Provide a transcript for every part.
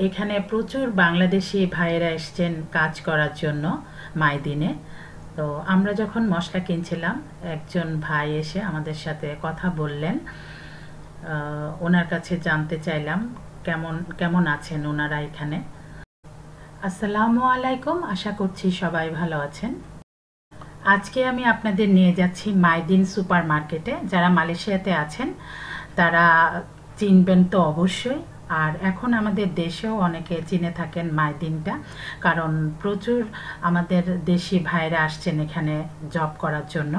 এখানে প্রচুর বাংলাদেশি ভাইয়েরা এসছেন কাজ করার জন্য মাইদিনে। তো আমরা যখন মশলা কিনছিলাম, একজন ভাই এসে আমাদের সাথে কথা বললেন। ওনার কাছে জানতে চাইলাম কেমন কেমন আছেন ওনারা এখানে। আসসালামু আলাইকুম, আশা করছি সবাই ভালো আছেন। আজকে আমি আপনাদের নিয়ে যাচ্ছি মাইদিন সুপার মার্কেটে। যারা মালয়েশিয়াতে আছেন তারা চিনবেন তো অবশ্যই, আর এখন আমাদের দেশেও অনেকে চিনে থাকেন মাইদিনটা, কারণ প্রচুর আমাদের দেশি ভাইরা আসছেন এখানে জব করার জন্য।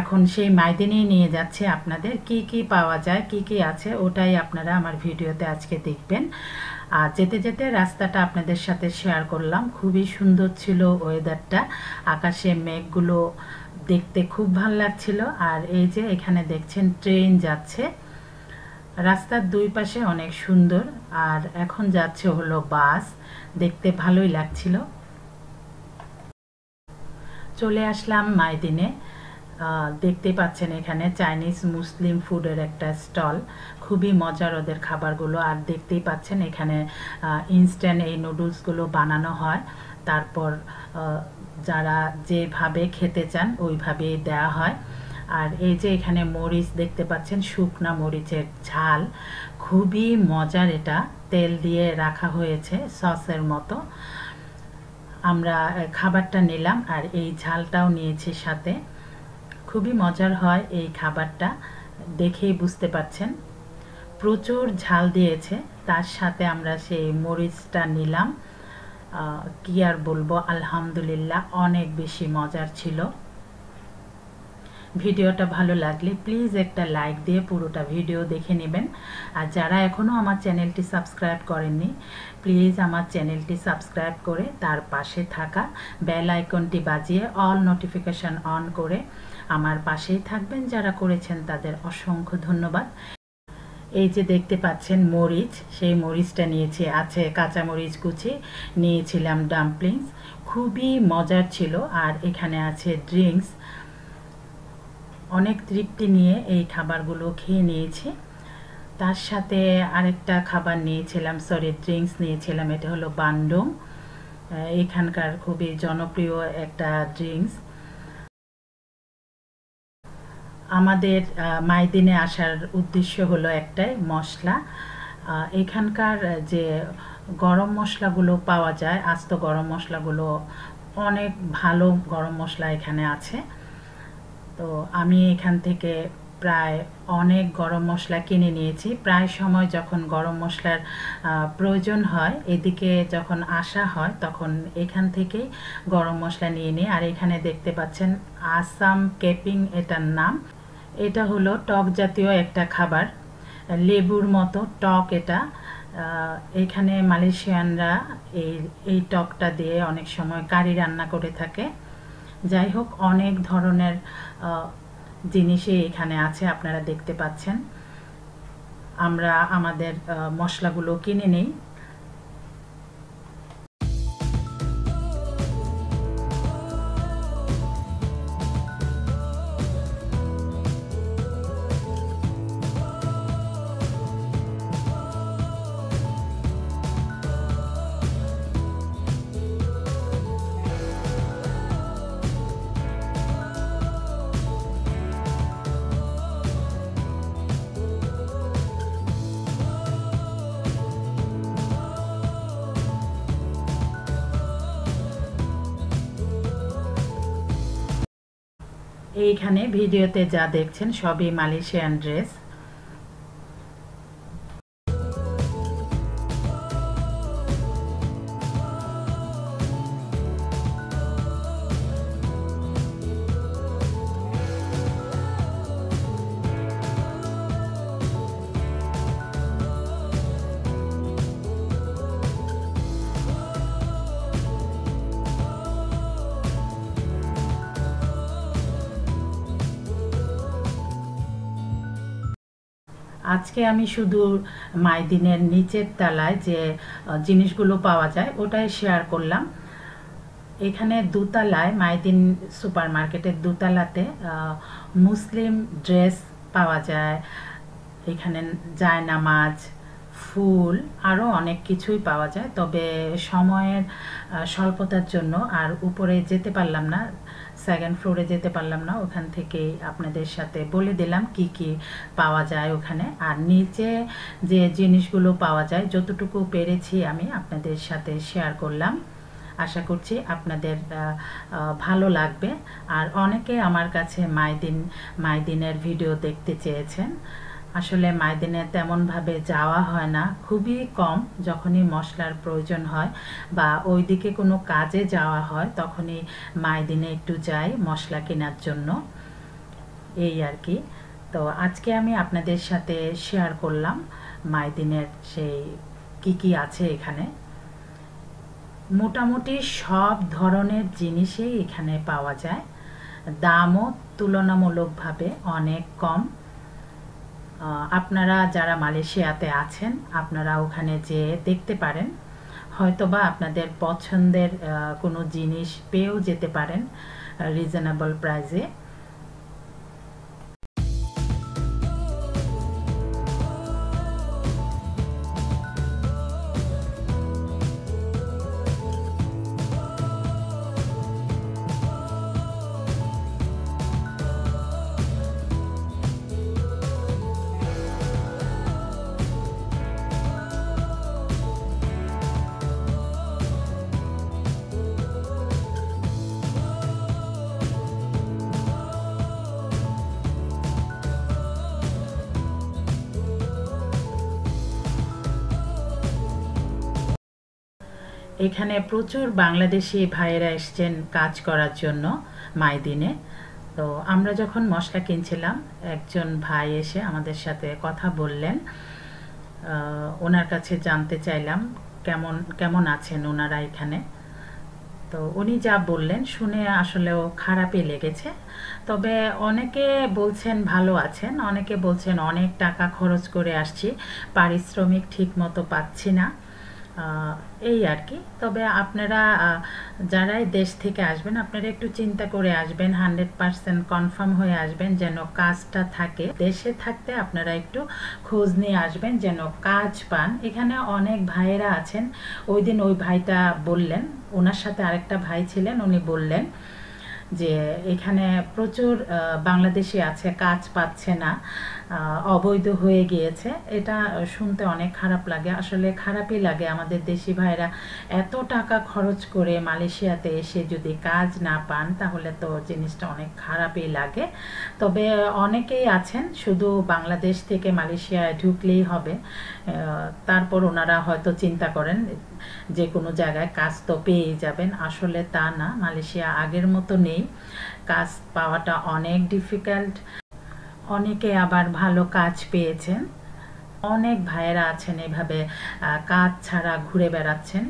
এখন সেই মাইদিনেই নিয়ে যাচ্ছে আপনাদের, কি কি পাওয়া যায়, কি কি আছে, ওটাই আপনারা আমার ভিডিওতে আজকে দেখবেন। আর যেতে যেতে রাস্তাটা আপনাদের সাথে শেয়ার করলাম। খুবই সুন্দর ছিল ওয়েদারটা, আকাশে মেঘগুলো দেখতে খুব ভালো লাগছিল। আর এই যে এখানে দেখছেন ট্রেন যাচ্ছে, রাস্তার দুই পাশে অনেক সুন্দর। আর এখন যাচ্ছে হলো বাস, দেখতে ভালোই লাগছিল। চলে আসলাম মাইদিনে। দেখতে পাচ্ছেন এখানে চাইনিজ মুসলিম ফুডের একটা স্টল, খুবই মজার ওদের খাবারগুলো। আর দেখতেই পাচ্ছেন এখানে ইনস্ট্যান্ট এই নুডলসগুলো বানানো হয়, তারপর যারা যেভাবে খেতে চান ওইভাবেই দেওয়া হয়। আর এই যে এখানে মরিচ দেখতে পাচ্ছেন, শুকনা মরিচের ঝাল, খুবই মজার। এটা তেল দিয়ে রাখা হয়েছে সসের মতো। আমরা খাবারটা নিলাম আর এই ঝালটাও নিয়েছি সাথে। খুবই মজার হয় এই খাবারটা, দেখেই বুঝতে পাচ্ছেন প্রচুর ঝাল দিয়েছে। তার সাথে আমরা সেই মরিচটা নিলাম। কি আর বলবো, আলহামদুলিল্লাহ অনেক বেশি মজার ছিল। ভিডিওটা ভালো লাগলে প্লিজ একটা লাইক দিয়ে পুরোটা ভিডিও দেখে নেবেন। আর যারা এখনও আমার চ্যানেলটি সাবস্ক্রাইব করেননি, প্লিজ আমার চ্যানেলটি সাবস্ক্রাইব করে তার পাশে থাকা বেল আইকনটি বাজিয়ে অল নোটিফিকেশান অন করে আমার পাশেই থাকবেন। যারা করেছেন তাদের অসংখ্য ধন্যবাদ। এই যে দেখতে পাচ্ছেন মরিচ, সেই মরিচটা নিয়েছি, আছে কাঁচা মরিচ কুচি, নিয়েছিলাম ডাম্পলিংস, খুবই মজার ছিল। আর এখানে আছে ড্রিঙ্কস। অনেক তৃপ্তি নিয়ে এই খাবারগুলো খেয়ে নিয়েছি। তার সাথে আরেকটা খাবার নিয়েছিলাম, ড্রিঙ্কস নিয়েছিলাম, এটা হলো বান্ডুম, এখানকার খুবই জনপ্রিয় একটা ড্রিঙ্কস। আমাদের মাইদিনে আসার উদ্দেশ্য হলো একটাই, মশলা। এখানকার যে গরম মশলাগুলো পাওয়া যায়, আস্ত গরম মশলাগুলো, অনেক ভালো গরম মশলা এখানে আছে। তো আমি এখান থেকে প্রায় অনেক গরম মশলা কিনে নিয়েছি। প্রায় সময় যখন গরম মশলার প্রয়োজন হয়, এদিকে যখন আসা হয়, তখন এখান থেকেই গরম মশলা নিয়ে নিই। আর এখানে দেখতে পাচ্ছেন আসাম কেপিং এটার নাম। এটা হলো টক জাতীয় একটা খাবার, লেবুর মতো টক এটা। এখানে মালয়েশিয়ানরা এই টকটা দিয়ে অনেক সময় কারি রান্না করে থাকে। যাই হোক, অনেক ধরনের জিনিসই এখানে আছে, আপনারা দেখতে পাচ্ছেন। আমরা আমাদের মশলাগুলো কিনে নিই। এইখানে ভিডিওতে যা দেখছেন সবই মালয়েশিয়ান ড্রেস। আজকে আমি শুধু মাইদিনের নিচের তলায় যে জিনিসগুলো পাওয়া যায় ওটাই শেয়ার করলাম। এখানে দোতলায়, মাইদিন সুপার মার্কেটের দোতলাতে মুসলিম ড্রেস পাওয়া যায়। এখানে জায়নামাজ, ফুল আরও অনেক কিছুই পাওয়া যায়, তবে সময়ের স্বল্পতার জন্য আর উপরে যেতে পারলাম না, সেকেন্ড ফ্লোরে যেতে পারলাম না। ওখান থেকেই আপনাদের সাথে বলে দিলাম কি কি পাওয়া যায় ওখানে। আর নিচে যে জিনিসগুলো পাওয়া যায় যতটুকু পেরেছি আমি আপনাদের সাথে শেয়ার করলাম। আশা করছি আপনাদের ভালো লাগবে। আর অনেকে আমার কাছে মাইদিনের ভিডিও দেখতে চেয়েছেন। আসলে মাইদিনে তেমনভাবে যাওয়া হয় না, খুবই কম। যখনই মশলার প্রয়োজন হয় বা ওইদিকে কোনো কাজে যাওয়া হয় তখনই মাইদিনে একটু যাই মশলা কেনার জন্য, এই আর কি। তো আজকে আমি আপনাদের সাথে শেয়ার করলাম মাইদিনের সেই কি আছে এখানে। মোটামুটি সব ধরনের জিনিসই এখানে পাওয়া যায়, দামও তুলনামূলকভাবে অনেক কম। আপনারা যারা মালয়েশিয়াতে আছেন আপনারা ওখানে যেয়ে দেখতে পারেন, হয়তোবা আপনাদের পছন্দের কোনো জিনিস পেয়েও যেতে পারেন রিজনেবল প্রাইসে। এখানে প্রচুর বাংলাদেশি ভাইয়েরা এসছেন কাজ করার জন্য মাইদিনে। তো আমরা যখন মশলা কিনছিলাম একজন ভাই এসে আমাদের সাথে কথা বললেন। ওনার কাছে জানতে চাইলাম কেমন কেমন আছেন ওনারা এখানে। তো উনি যা বললেন শুনে আসলেও খারাপই লেগেছে। তবে অনেকে বলছেন ভালো আছেন, অনেকে বলছেন অনেক টাকা খরচ করে আসছি, পারিশ্রমিক ঠিক মতো পাচ্ছি না, এই আর কি। তবে আপনারা যারাই দেশ থেকে আসবেন আপনারা একটু চিন্তা করে আসবেন, 100% কনফার্ম হয়ে আসবেন যেন কাজটা থাকে। দেশে থাকতে আপনারা একটু খোঁজ নিয়ে আসবেন যেন কাজ পান। এখানে অনেক ভাইয়েরা আছেন। ওই দিন ওই ভাইটা বললেন, ওনার সাথে আরেকটা ভাই ছিলেন, উনি বললেন যে এখানে প্রচুর বাংলাদেশি আছে, কাজ পাচ্ছে না, অবৈধ হয়ে গিয়েছে। এটা শুনতে অনেক খারাপ লাগে, আসলে খারাপই লাগে। আমাদের দেশি ভাইরা এত টাকা খরচ করে মালয়েশিয়াতে এসে যদি কাজ না পান তাহলে তো জিনিসটা অনেক খারাপই লাগে। তবে অনেকেই আছেন শুধু বাংলাদেশ থেকে মালয়েশিয়ায় ঢুকলেই হবে, তারপর ওনারা হয়তো চিন্তা করেন যে কোনো জায়গায় কাজ তো পেয়ে যাবেন। আসলে তা না, মালয়েশিয়া আগের মতো নেই, কাজ পাওয়াটা অনেক ডিফিকাল্ট। অনেকে আবার ভালো কাজ পেয়েছেন। অনেক ভাইয়েরা আছেন এভাবে কাজ ছাড়া ঘুরে বেড়াচ্ছেন।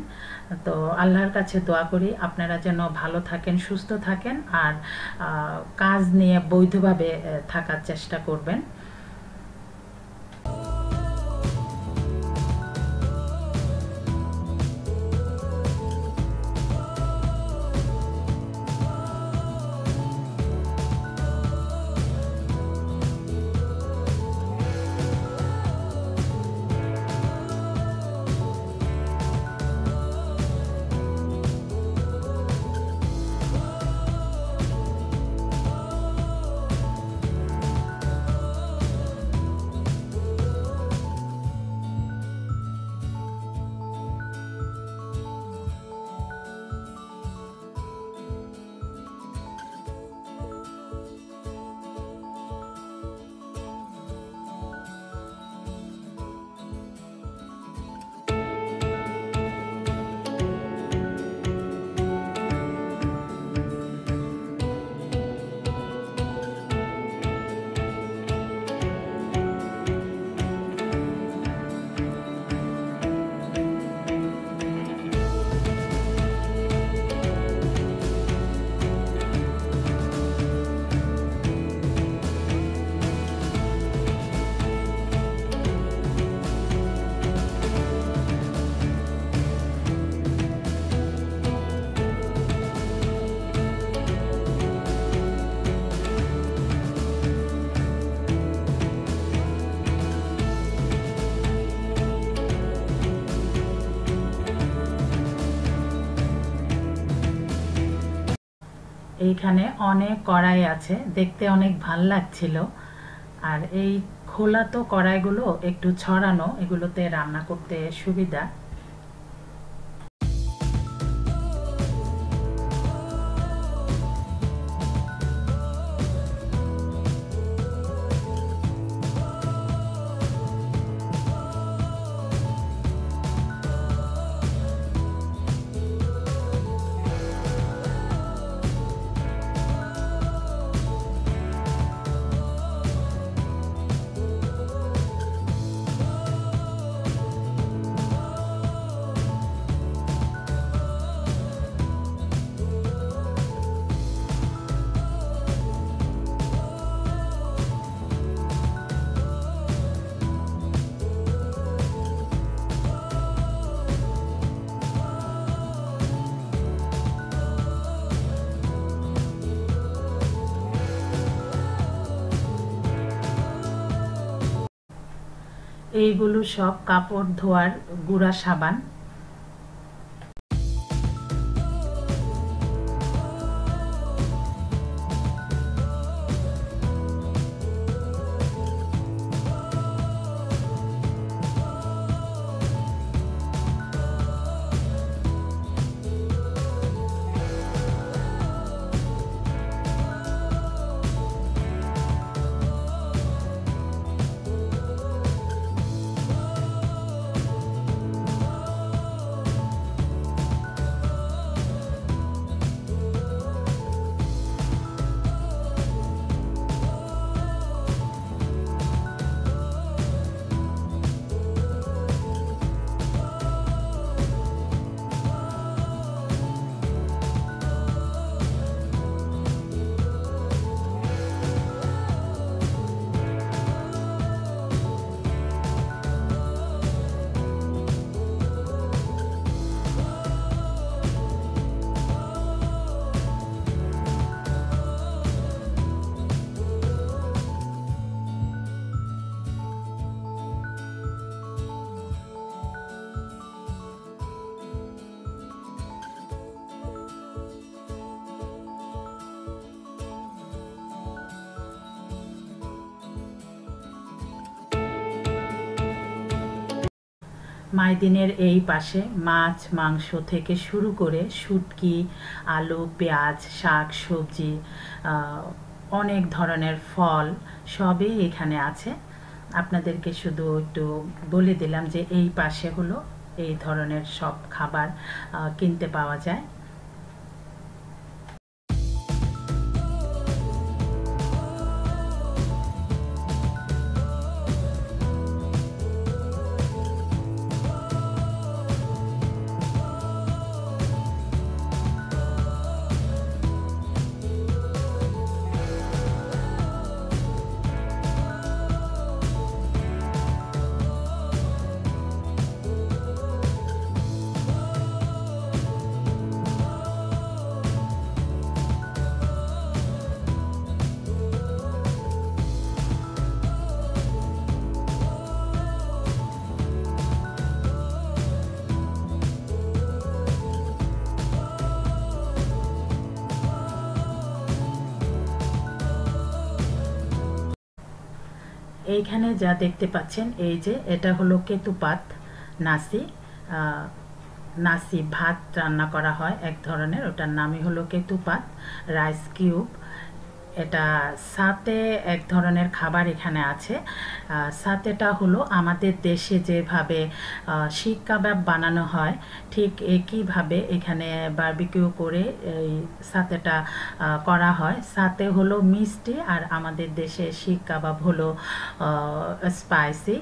তো আল্লাহর কাছে দোয়া করি আপনারা যেন ভালো থাকেন, সুস্থ থাকেন, আর কাজ নিয়ে বৈধভাবে থাকার চেষ্টা করবেন। এইখানে অনেক কড়াই আছে, দেখতে অনেক ভাল লাগছিল। আর এই খোলা তো কড়াইগুলো একটু ছড়ানো, এগুলোতে রান্না করতে সুবিধা। এইগুলো সব কাপড় ধোয়ার গুঁড়া সাবান। মাইদিনের এই পাশে মাছ মাংস থেকে শুরু করে শুটকি, আলু, পেঁয়াজ, শাক সবজি, অনেক ধরনের ফল সবই এখানে আছে। আপনাদেরকে শুধু একটু বলে দিলাম যে এই পাশে হলো এই ধরনের সব খাবার কিনতে পাওয়া যায়। এইখানে যা দেখতে পাচ্ছেন এই যে এটা হলো কেতুপাত নাসি। নাসি ভাত রান্না করা হয় এক ধরনের, ওটার নামই হলো কেতুপাত রাইস কিউব। এটা সাতে এক ধরনের খাবার এখানে আছে। সাতেটা হলো আমাদের দেশে যেভাবে শিক কাবাব বানানো হয় ঠিক একইভাবে এখানে বারবিকিউ করে এই সাতেটা করা হয়। সাতে হলো মিষ্টি আর আমাদের দেশে শিক কাবাব হলো স্পাইসি,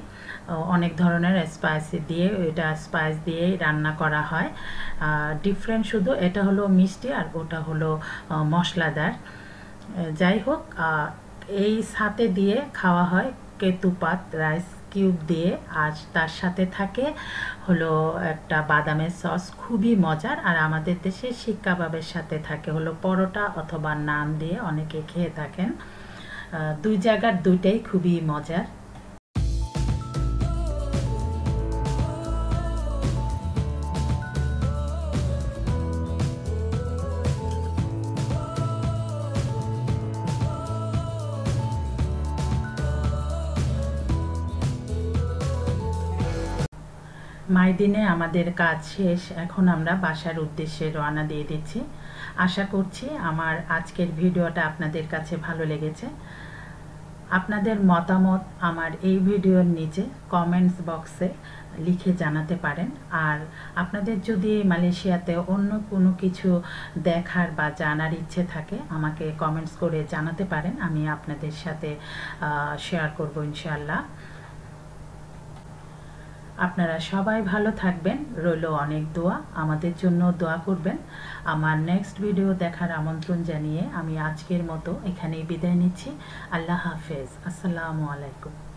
অনেক ধরনের স্পাইসি দিয়ে এটা স্পাইস দিয়েই রান্না করা হয়। ডিফারেন্ট শুধু এটা হলো মিষ্টি আর ওটা হলো মশলাদার। যাই হোক, এই সাথে দিয়ে খাওয়া হয় কেতুপাত রাইস কিউব দিয়ে, আর তার সাথে থাকে হলো একটা বাদামের সস, খুবই মজার। আর আমাদের দেশে শিক কাবাবের সাথে থাকে হলো পরোটা অথবা নান দিয়ে অনেকে খেয়ে থাকেন। দুই জায়গার দুইটাই খুবই মজার। মাইদিনে আমাদের কাজ শেষ, এখন আমরা বাসার উদ্দেশ্যে রওনা দিয়ে দিচ্ছি। আশা করছি আমার আজকের ভিডিওটা আপনাদের কাছে ভালো লেগেছে। আপনাদের মতামত আমার এই ভিডিওর নিচে কমেন্টস বক্সে লিখে জানাতে পারেন। আর আপনাদের যদি মালয়েশিয়াতে অন্য কোনো কিছু দেখার বা জানার ইচ্ছে থাকে আমাকে কমেন্টস করে জানাতে পারেন, আমি আপনাদের সাথে শেয়ার করব ইনশাআল্লাহ। আপনারা সবাই ভালো থাকবেন, রইল অনেক দোয়া, আমাদের জন্য দোয়া করবেন। আমার নেক্সট ভিডিও দেখার আমন্ত্রণ জানিয়ে আমি আজকের মতো এখানেই বিদায় নিচ্ছি। আল্লাহ হাফেজ, আসসালামু আলাইকুম।